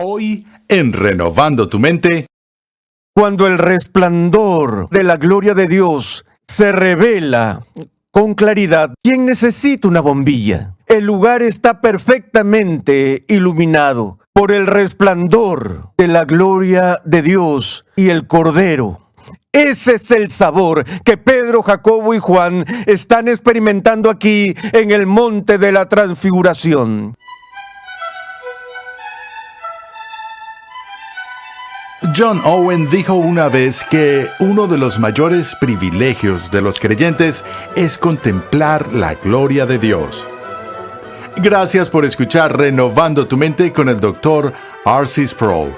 Hoy, en Renovando tu Mente, Cuando el resplandor de la gloria de Dios se revela con claridad, ¿quién necesita una bombilla? El lugar está perfectamente iluminado por el resplandor de la gloria de Dios y el Cordero. Ese es el sabor que Pedro, Jacobo y Juan están experimentando aquí en el monte de la Transfiguración. John Owen dijo una vez que uno de los mayores privilegios de los creyentes es contemplar la gloria de Dios. Gracias por escuchar Renovando tu Mente con el Dr. R.C. Sproul.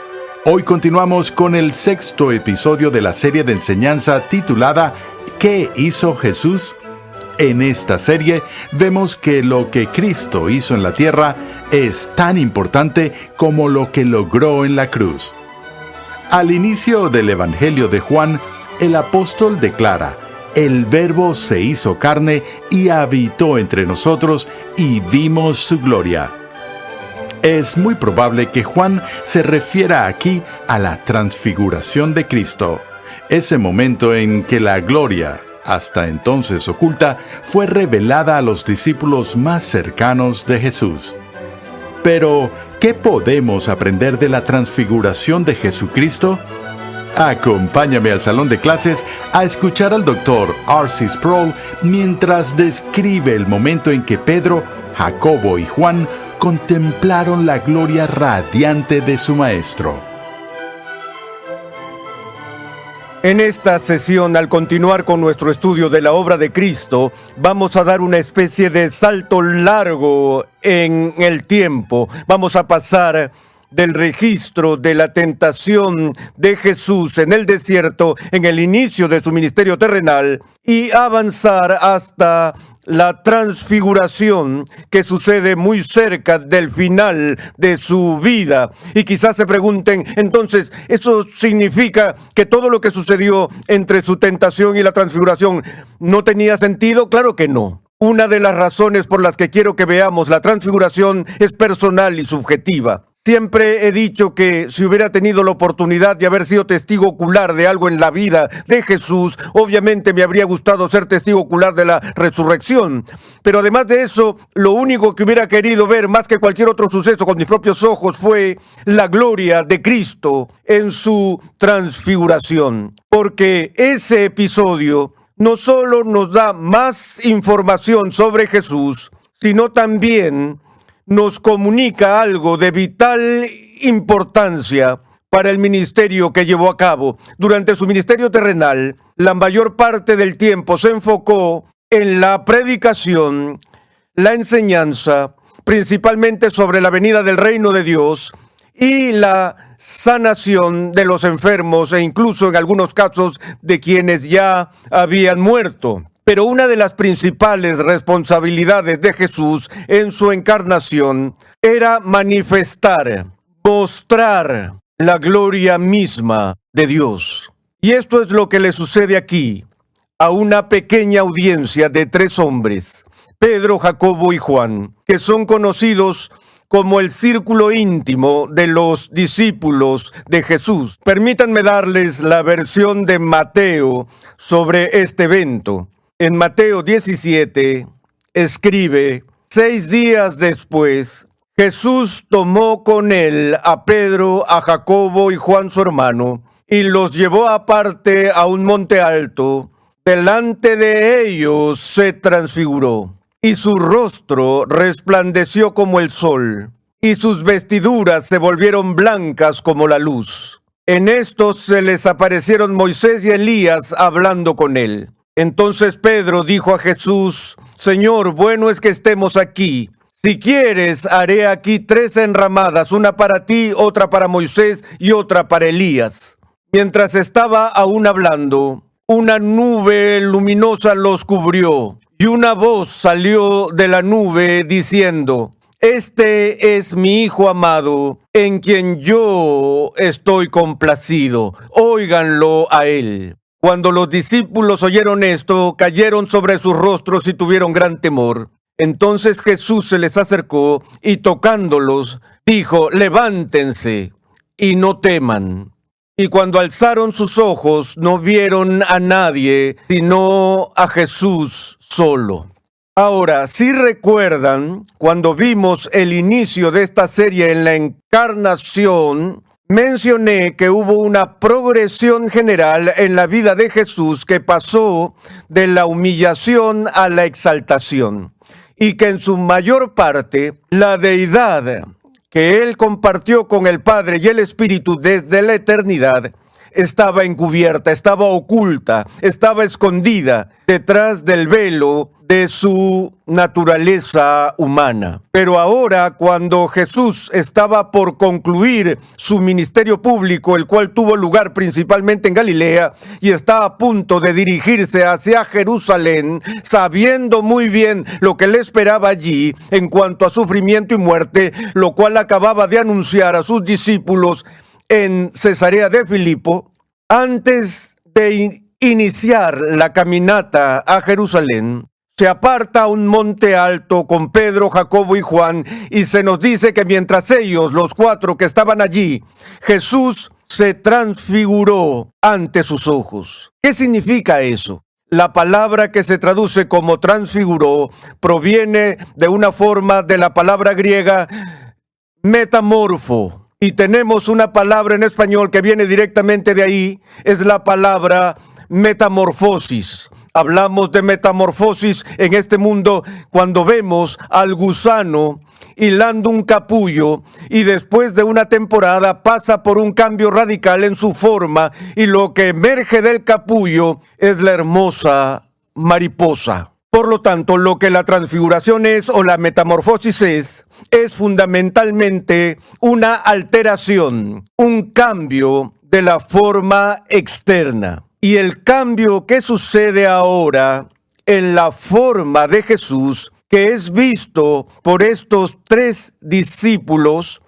Hoy continuamos con el 6º episodio de la serie de enseñanza titulada ¿Qué hizo Jesús? En esta serie vemos que lo que Cristo hizo en la tierra es tan importante como lo que logró en la cruz. Al inicio del Evangelio de Juan, el apóstol declara: el Verbo se hizo carne y habitó entre nosotros y vimos su gloria. Es muy probable que Juan se refiera aquí a la transfiguración de Cristo, ese momento en que la gloria, hasta entonces oculta, fue revelada a los discípulos más cercanos de Jesús. Pero, ¿qué podemos aprender de la transfiguración de Jesucristo? Acompáñame al salón de clases a escuchar al Dr. R.C. Sproul mientras describe el momento en que Pedro, Jacobo y Juan contemplaron la gloria radiante de su Maestro. En esta sesión, al continuar con nuestro estudio de la obra de Cristo, vamos a dar una especie de salto largo en el tiempo. Vamos a pasar del registro de la tentación de Jesús en el desierto, en el inicio de su ministerio terrenal, y avanzar hasta la transfiguración que sucede muy cerca del final de su vida. Y quizás se pregunten, entonces, ¿eso significa que todo lo que sucedió entre su tentación y la transfiguración no tenía sentido? Claro que no. Una de las razones por las que quiero que veamos la transfiguración es personal y subjetiva. Siempre he dicho que si hubiera tenido la oportunidad de haber sido testigo ocular de algo en la vida de Jesús, obviamente me habría gustado ser testigo ocular de la resurrección. Pero además de eso, lo único que hubiera querido ver más que cualquier otro suceso con mis propios ojos fue la gloria de Cristo en su transfiguración. Porque ese episodio no solo nos da más información sobre Jesús, sino también nos comunica algo de vital importancia para el ministerio que llevó a cabo. Durante su ministerio terrenal, la mayor parte del tiempo se enfocó en la predicación, la enseñanza, principalmente sobre la venida del reino de Dios y la sanación de los enfermos e incluso en algunos casos de quienes ya habían muerto. Pero una de las principales responsabilidades de Jesús en su encarnación era manifestar, mostrar la gloria misma de Dios. Y esto es lo que le sucede aquí a una pequeña audiencia de 3 hombres, Pedro, Jacobo y Juan, que son conocidos como el círculo íntimo de los discípulos de Jesús. Permítanme darles la versión de Mateo sobre este evento. En Mateo 17, escribe: 6 días después, Jesús tomó con él a Pedro, a Jacobo y Juan su hermano, y los llevó aparte a un monte alto. Delante de ellos se transfiguró, y su rostro resplandeció como el sol, y sus vestiduras se volvieron blancas como la luz. En esto se les aparecieron Moisés y Elías hablando con él. Entonces Pedro dijo a Jesús: Señor, bueno es que estemos aquí. Si quieres, haré aquí 3 enramadas, una para ti, otra para Moisés y otra para Elías. Mientras estaba aún hablando, una nube luminosa los cubrió, y una voz salió de la nube diciendo: Este es mi Hijo amado, en quien yo estoy complacido. Óiganlo a él. Cuando los discípulos oyeron esto, cayeron sobre sus rostros y tuvieron gran temor. Entonces Jesús se les acercó y tocándolos, dijo: levántense y no teman. Y cuando alzaron sus ojos, no vieron a nadie, sino a Jesús solo. Ahora, si recuerdan, cuando vimos el inicio de esta serie en la encarnación, mencioné que hubo una progresión general en la vida de Jesús que pasó de la humillación a la exaltación, y que en su mayor parte la deidad que él compartió con el Padre y el Espíritu desde la eternidad estaba encubierta, estaba oculta, estaba escondida detrás del velo de su naturaleza humana. Pero ahora, cuando Jesús estaba por concluir su ministerio público, el cual tuvo lugar principalmente en Galilea, y está a punto de dirigirse hacia Jerusalén, sabiendo muy bien lo que le esperaba allí en cuanto a sufrimiento y muerte, lo cual acababa de anunciar a sus discípulos en Cesarea de Filipo, antes de iniciar la caminata a Jerusalén, se aparta a un monte alto con Pedro, Jacobo y Juan, y se nos dice que mientras ellos, los cuatro que estaban allí, Jesús se transfiguró ante sus ojos. ¿Qué significa eso? La palabra que se traduce como transfiguró proviene de una forma de la palabra griega metamorfo. Y tenemos una palabra en español que viene directamente de ahí, es la palabra metamorfosis. Hablamos de metamorfosis en este mundo cuando vemos al gusano hilando un capullo y después de una temporada pasa por un cambio radical en su forma y lo que emerge del capullo es la hermosa mariposa. Por lo tanto, lo que la transfiguración es o la metamorfosis es fundamentalmente una alteración, un cambio de la forma externa. Y el cambio que sucede ahora en la forma de Jesús, que es visto por estos tres discípulos,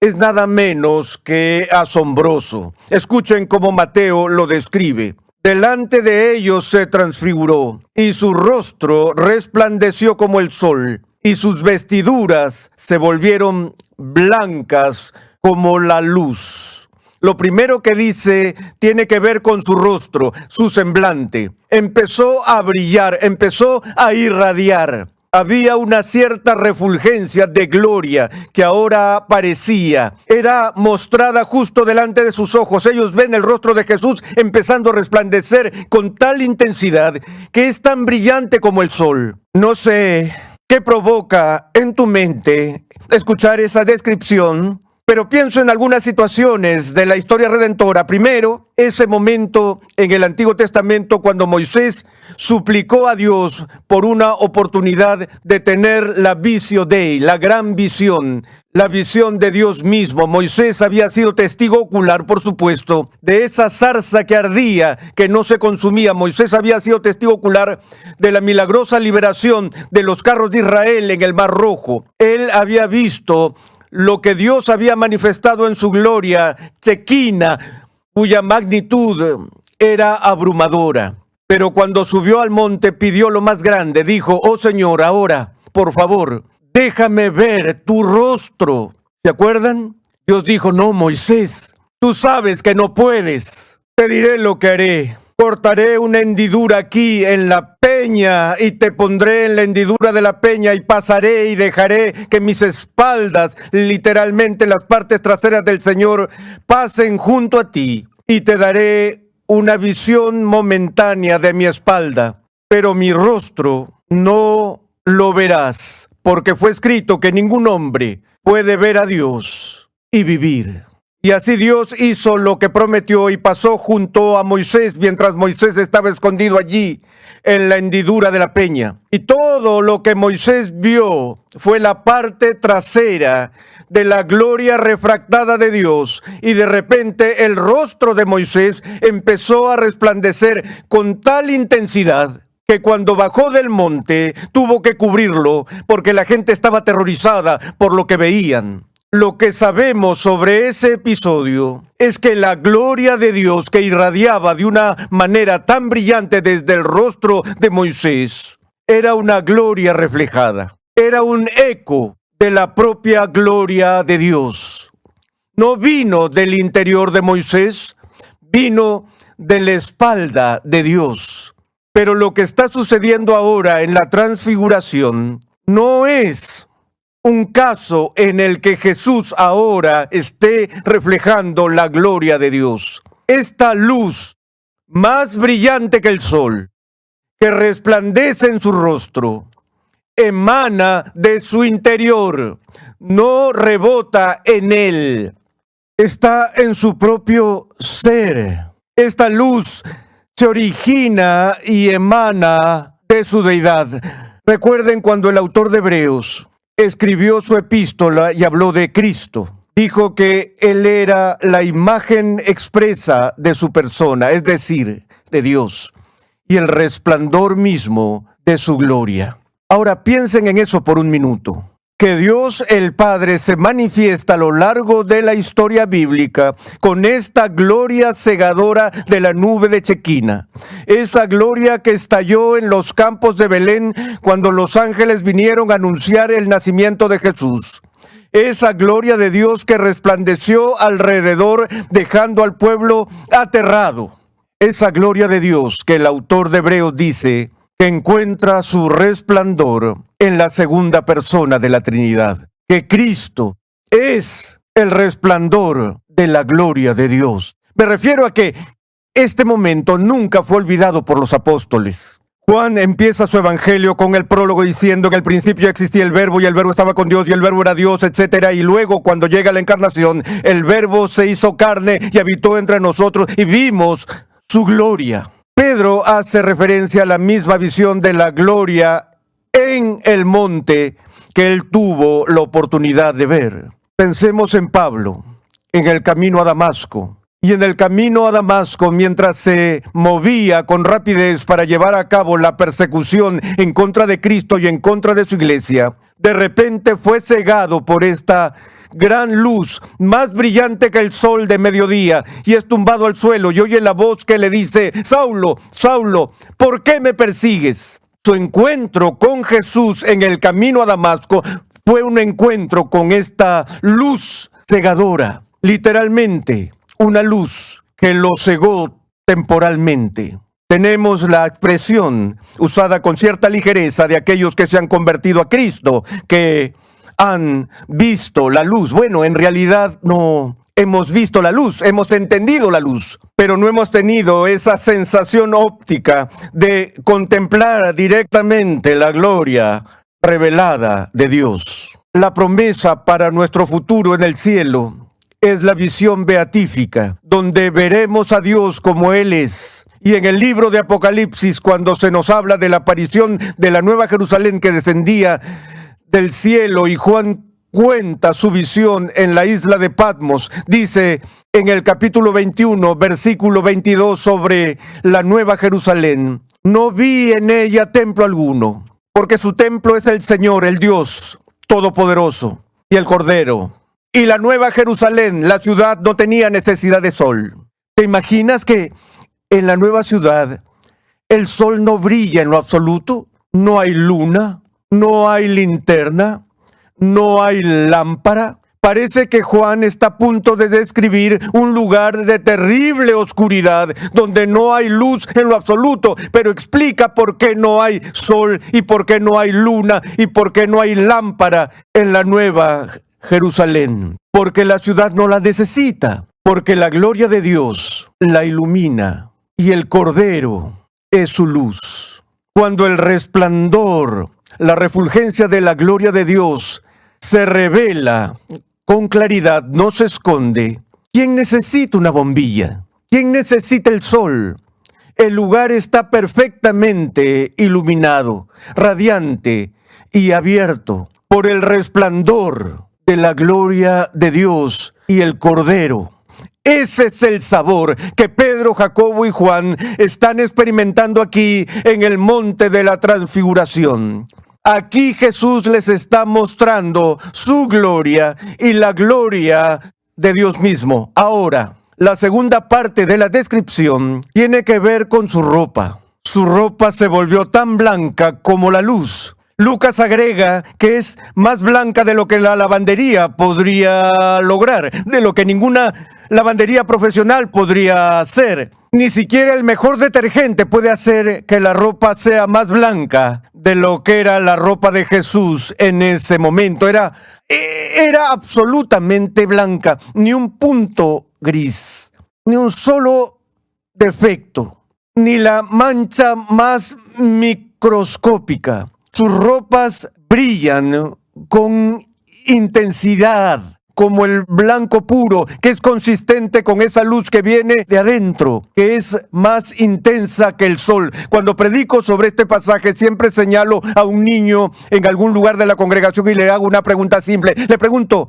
es nada menos que asombroso. Escuchen cómo Mateo lo describe. Delante de ellos se transfiguró, y su rostro resplandeció como el sol, y sus vestiduras se volvieron blancas como la luz. Lo primero que dice tiene que ver con su rostro, su semblante. Empezó a brillar, empezó a irradiar. Había una cierta refulgencia de gloria que ahora aparecía. Era mostrada justo delante de sus ojos. Ellos ven el rostro de Jesús empezando a resplandecer con tal intensidad que es tan brillante como el sol. No sé qué provoca en tu mente escuchar esa descripción, pero pienso en algunas situaciones de la historia redentora. Primero, ese momento en el Antiguo Testamento cuando Moisés suplicó a Dios por una oportunidad de tener la visio Dei, la gran visión, la visión de Dios mismo. Moisés había sido testigo ocular, por supuesto, de esa zarza que ardía, que no se consumía. Moisés había sido testigo ocular de la milagrosa liberación de los carros de Israel en el Mar Rojo. Él había visto lo que Dios había manifestado en su gloria chequina, cuya magnitud era abrumadora. Pero cuando subió al monte pidió lo más grande, dijo: oh Señor, ahora, por favor, déjame ver tu rostro. ¿Se acuerdan? Dios dijo: no, Moisés, tú sabes que no puedes. Te diré lo que haré. Cortaré una hendidura aquí en la peña y te pondré en la hendidura de la peña y pasaré y dejaré que mis espaldas, literalmente las partes traseras del Señor, pasen junto a ti y te daré una visión momentánea de mi espalda, pero mi rostro no lo verás, porque fue escrito que ningún hombre puede ver a Dios y vivir. Y así Dios hizo lo que prometió y pasó junto a Moisés mientras Moisés estaba escondido allí en la hendidura de la peña. Y todo lo que Moisés vio fue la parte trasera de la gloria refractada de Dios. Y de repente el rostro de Moisés empezó a resplandecer con tal intensidad que cuando bajó del monte tuvo que cubrirlo porque la gente estaba aterrorizada por lo que veían. Lo que sabemos sobre ese episodio es que la gloria de Dios que irradiaba de una manera tan brillante desde el rostro de Moisés era una gloria reflejada, era un eco de la propia gloria de Dios. No vino del interior de Moisés, vino de la espalda de Dios. Pero lo que está sucediendo ahora en la transfiguración no es un caso en el que Jesús ahora esté reflejando la gloria de Dios. Esta luz más brillante que el sol, que resplandece en su rostro, emana de su interior, no rebota en él, está en su propio ser. Esta luz se origina y emana de su deidad. Recuerden cuando el autor de Hebreos escribió su epístola y habló de Cristo. Dijo que Él era la imagen expresa de su persona, es decir, de Dios, y el resplandor mismo de su gloria. Ahora piensen en eso por un minuto. Que Dios el Padre se manifiesta a lo largo de la historia bíblica con esta gloria cegadora de la nube de Chequina. Esa gloria que estalló en los campos de Belén cuando los ángeles vinieron a anunciar el nacimiento de Jesús. Esa gloria de Dios que resplandeció alrededor dejando al pueblo aterrado. Esa gloria de Dios que el autor de Hebreos dice que encuentra su resplandor en la segunda persona de la Trinidad, que Cristo es el resplandor de la gloria de Dios. Me refiero a que este momento nunca fue olvidado por los apóstoles. Juan empieza su evangelio con el prólogo diciendo que al principio existía el verbo y el verbo estaba con Dios y el verbo era Dios, etc. Y luego cuando llega la encarnación, el verbo se hizo carne y habitó entre nosotros y vimos su gloria. Pedro hace referencia a la misma visión de la gloria en el monte que él tuvo la oportunidad de ver. Pensemos en Pablo, en el camino a Damasco. Y en el camino a Damasco, mientras se movía con rapidez para llevar a cabo la persecución en contra de Cristo y en contra de su iglesia, de repente fue cegado por esta gran luz, más brillante que el sol de mediodía, y es tumbado al suelo y oye la voz que le dice: Saulo, Saulo, ¿por qué me persigues? Su encuentro con Jesús en el camino a Damasco fue un encuentro con esta luz cegadora, literalmente una luz que lo cegó temporalmente. Tenemos la expresión usada con cierta ligereza de aquellos que se han convertido a Cristo, que han visto la luz. Bueno, en realidad no hemos visto la luz, hemos entendido la luz, pero no hemos tenido esa sensación óptica de contemplar directamente la gloria revelada de Dios. La promesa para nuestro futuro en el cielo es la visión beatífica, donde veremos a Dios como Él es. Y en el libro de Apocalipsis, cuando se nos habla de la aparición de la Nueva Jerusalén que descendía del cielo y Juan cuenta su visión en la isla de Patmos, dice en el capítulo 21, versículo 22 sobre la Nueva Jerusalén: no vi en ella templo alguno, porque su templo es el Señor, el Dios Todopoderoso, y el Cordero. Y la Nueva Jerusalén, la ciudad, no tenía necesidad de sol. ¿Te imaginas que en la nueva ciudad el sol no brilla en lo absoluto? No hay luna, no hay linterna, no hay lámpara. Parece que Juan está a punto de describir un lugar de terrible oscuridad, donde no hay luz en lo absoluto, pero explica por qué no hay sol y por qué no hay luna y por qué no hay lámpara en la Nueva Jerusalén. Porque la ciudad no la necesita, porque la gloria de Dios la ilumina y el Cordero es su luz. Cuando el resplandor, la refulgencia de la gloria de Dios se revela con claridad, no se esconde. ¿Quién necesita una bombilla? ¿Quién necesita el sol? El lugar está perfectamente iluminado, radiante y abierto por el resplandor de la gloria de Dios y el Cordero. Ese es el sabor que Pedro, Jacobo y Juan están experimentando aquí en el monte de la transfiguración. Aquí Jesús les está mostrando su gloria y la gloria de Dios mismo. Ahora, la segunda parte de la descripción tiene que ver con su ropa. Su ropa se volvió tan blanca como la luz. Lucas agrega que es más blanca de lo que la lavandería podría lograr, de lo que ninguna lavandería profesional podría hacer. Ni siquiera el mejor detergente puede hacer que la ropa sea más blanca de lo que era la ropa de Jesús en ese momento. Era absolutamente blanca, ni un punto gris, ni un solo defecto, ni la mancha más microscópica. Sus ropas brillan con intensidad, como el blanco puro, que es consistente con esa luz que viene de adentro, que es más intensa que el sol. Cuando predico sobre este pasaje, siempre señalo a un niño en algún lugar de la congregación y le hago una pregunta simple. Le pregunto,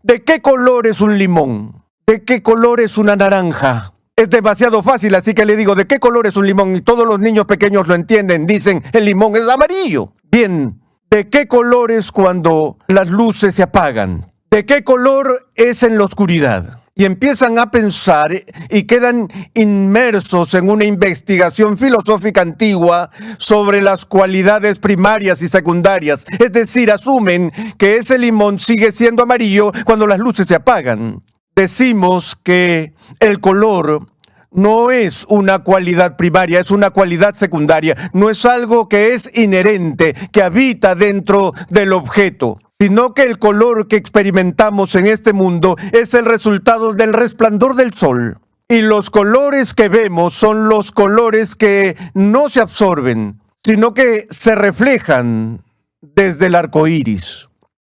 ¿de qué color es un limón? ¿De qué color es una naranja? Es demasiado fácil, así que le digo, ¿de qué color es un limón? Y todos los niños pequeños lo entienden, dicen, el limón es amarillo. Bien, ¿de qué color es cuando las luces se apagan? ¿De qué color es en la oscuridad? Y empiezan a pensar y quedan inmersos en una investigación filosófica antigua sobre las cualidades primarias y secundarias. Es decir, asumen que ese limón sigue siendo amarillo cuando las luces se apagan. Decimos que el color no es una cualidad primaria, es una cualidad secundaria. No es algo que es inherente, que habita dentro del objeto, sino que el color que experimentamos en este mundo es el resultado del resplandor del sol. Y los colores que vemos son los colores que no se absorben, sino que se reflejan desde el arco iris.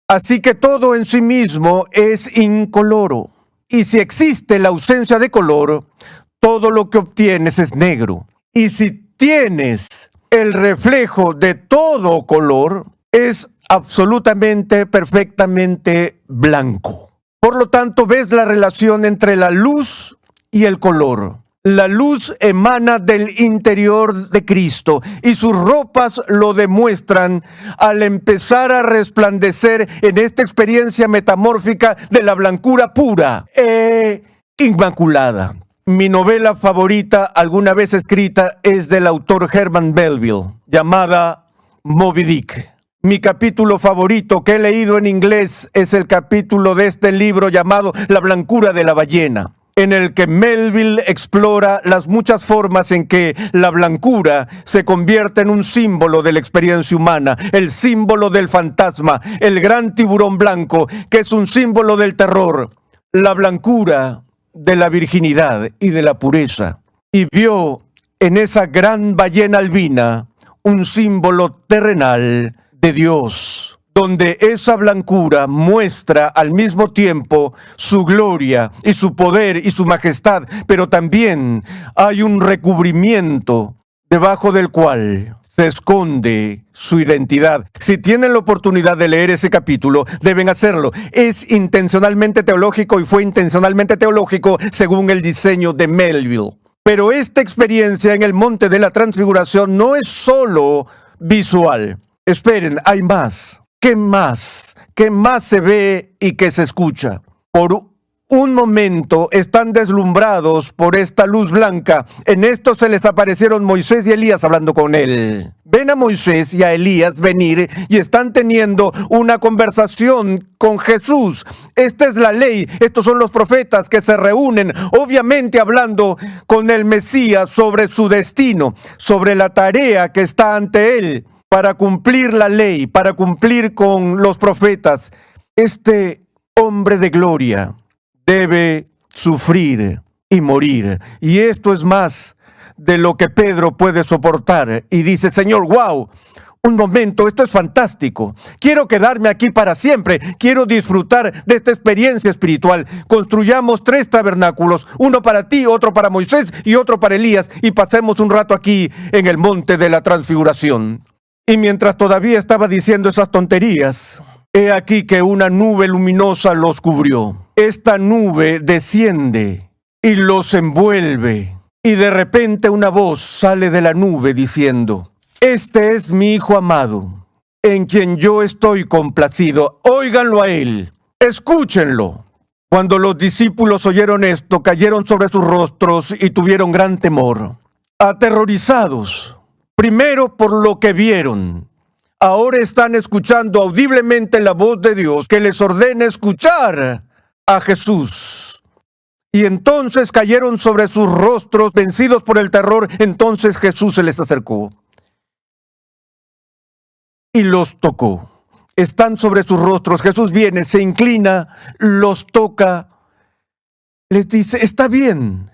Así que todo en sí mismo es incoloro. Y si existe la ausencia de color, todo lo que obtienes es negro. Y si tienes el reflejo de todo color, es absolutamente, perfectamente blanco. Por lo tanto, ves la relación entre la luz y el color. La luz emana del interior de Cristo y sus ropas lo demuestran al empezar a resplandecer en esta experiencia metamórfica de la blancura pura e inmaculada. Mi novela favorita alguna vez escrita es del autor Herman Melville, llamada Moby Dick. Mi capítulo favorito que he leído en inglés es el capítulo de este libro llamado La blancura de la ballena, en el que Melville explora las muchas formas en que la blancura se convierte en un símbolo de la experiencia humana, el símbolo del fantasma, el gran tiburón blanco, que es un símbolo del terror, la blancura de la virginidad y de la pureza. Y vio en esa gran ballena albina un símbolo terrenal de Dios, donde esa blancura muestra al mismo tiempo su gloria y su poder y su majestad, pero también hay un recubrimiento debajo del cual se esconde su identidad. Si tienen la oportunidad de leer ese capítulo, deben hacerlo. Es intencionalmente teológico y fue intencionalmente teológico según el diseño de Melville. Pero esta experiencia en el Monte de la Transfiguración no es solo visual. Esperen, hay más. ¿Qué más? ¿Qué más se ve y que se escucha? Por un momento están deslumbrados por esta luz blanca. En esto se les aparecieron Moisés y Elías hablando con él. Ven a Moisés y a Elías venir y están teniendo una conversación con Jesús. Esta es la ley, estos son los profetas que se reúnen, obviamente hablando con el Mesías sobre su destino, sobre la tarea que está ante él para cumplir la ley, para cumplir con los profetas. Este hombre de gloria debe sufrir y morir. Y esto es más de lo que Pedro puede soportar. Y dice, Señor, wow, un momento, esto es fantástico. Quiero quedarme aquí para siempre. Quiero disfrutar de esta experiencia espiritual. Construyamos 3 tabernáculos, uno para ti, otro para Moisés y otro para Elías, y pasemos un rato aquí en el Monte de la Transfiguración. Y mientras todavía estaba diciendo esas tonterías, he aquí que una nube luminosa los cubrió. Esta nube desciende y los envuelve. Y de repente una voz sale de la nube diciendo, este es mi Hijo amado, en quien yo estoy complacido. Óiganlo a él, escúchenlo. Cuando los discípulos oyeron esto, cayeron sobre sus rostros y tuvieron gran temor, aterrorizados. Primero por lo que vieron, ahora están escuchando audiblemente la voz de Dios que les ordena escuchar a Jesús. Y entonces cayeron sobre sus rostros, vencidos por el terror. Entonces Jesús se les acercó y los tocó. Están sobre sus rostros. Jesús viene, se inclina, los toca, les dice: está bien,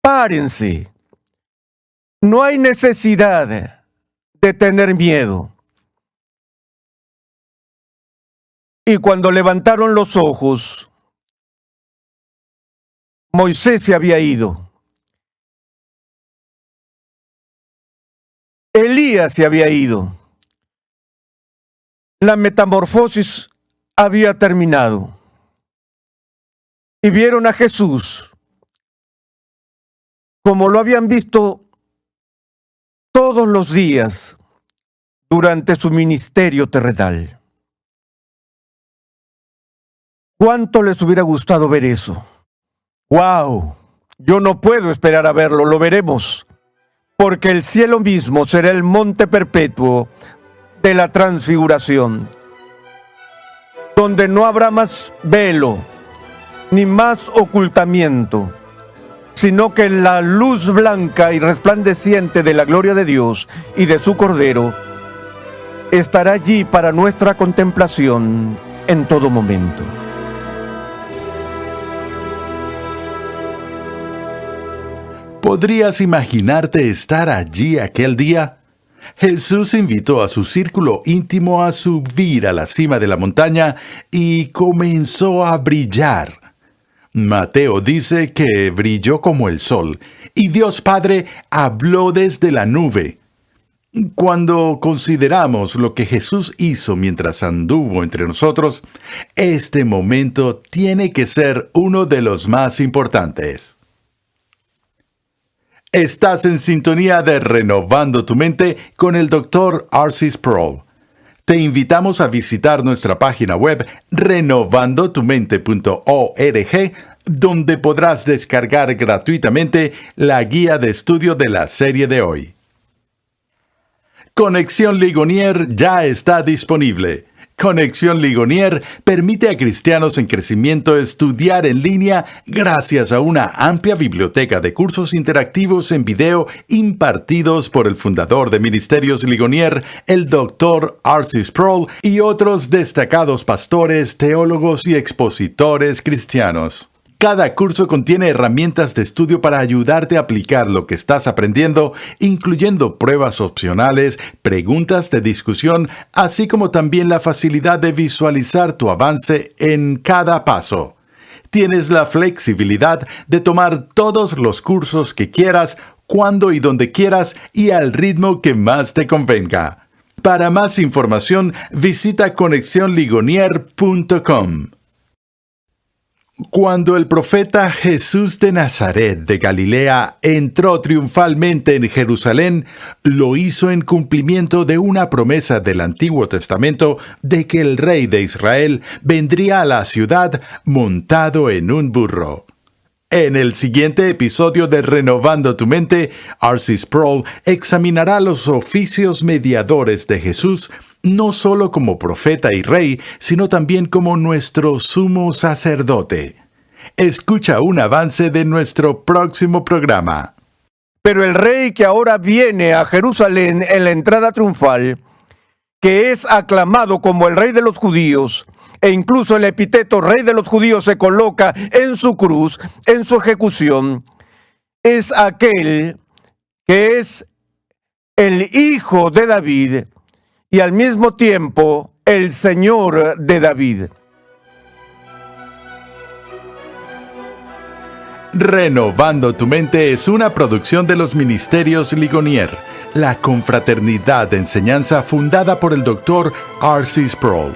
párense. No hay necesidad de tener miedo. Y cuando levantaron los ojos, Moisés se había ido. Elías se había ido. La metamorfosis había terminado. Y vieron a Jesús como lo habían visto todos los días durante su ministerio terrenal. ¿Cuánto les hubiera gustado ver eso? ¡Wow! Yo no puedo esperar a verlo, lo veremos. Porque el cielo mismo será el monte perpetuo de la transfiguración, donde no habrá más velo, ni más ocultamiento, sino que la luz blanca y resplandeciente de la gloria de Dios y de su Cordero estará allí para nuestra contemplación en todo momento. ¿Podrías imaginarte estar allí aquel día? Jesús invitó a su círculo íntimo a subir a la cima de la montaña y comenzó a brillar. Mateo dice que brilló como el sol, y Dios Padre habló desde la nube. Cuando consideramos lo que Jesús hizo mientras anduvo entre nosotros, este momento tiene que ser uno de los más importantes. Estás en sintonía de Renovando tu Mente con el Dr. R.C. Sproul. Te invitamos a visitar nuestra página web renovandotumente.org, donde podrás descargar gratuitamente la guía de estudio de la serie de hoy. Conexión Ligonier ya está disponible. Conexión Ligonier permite a cristianos en crecimiento estudiar en línea gracias a una amplia biblioteca de cursos interactivos en video impartidos por el fundador de Ministerios Ligonier, el Dr. R.C. Sproul, y otros destacados pastores, teólogos y expositores cristianos. Cada curso contiene herramientas de estudio para ayudarte a aplicar lo que estás aprendiendo, incluyendo pruebas opcionales, preguntas de discusión, así como también la facilidad de visualizar tu avance en cada paso. Tienes la flexibilidad de tomar todos los cursos que quieras, cuando y donde quieras y al ritmo que más te convenga. Para más información, visita conexionligonier.com. Cuando el profeta Jesús de Nazaret de Galilea entró triunfalmente en Jerusalén, lo hizo en cumplimiento de una promesa del Antiguo Testamento de que el rey de Israel vendría a la ciudad montado en un burro. En el siguiente episodio de Renovando tu Mente, R.C. Sproul examinará los oficios mediadores de Jesús, no solo como profeta y rey, sino también como nuestro sumo sacerdote. Escucha un avance de nuestro próximo programa. Pero el rey que ahora viene a Jerusalén en la entrada triunfal, que es aclamado como el rey de los judíos, e incluso el epíteto rey de los judíos se coloca en su cruz, en su ejecución, es aquel que es el hijo de David y al mismo tiempo el Señor de David. Renovando tu Mente es una producción de los Ministerios Ligonier, la confraternidad de enseñanza fundada por el Dr. R.C. Sproul.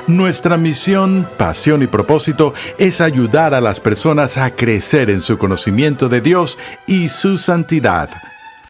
Nuestra misión, pasión y propósito es ayudar a las personas a crecer en su conocimiento de Dios y su santidad.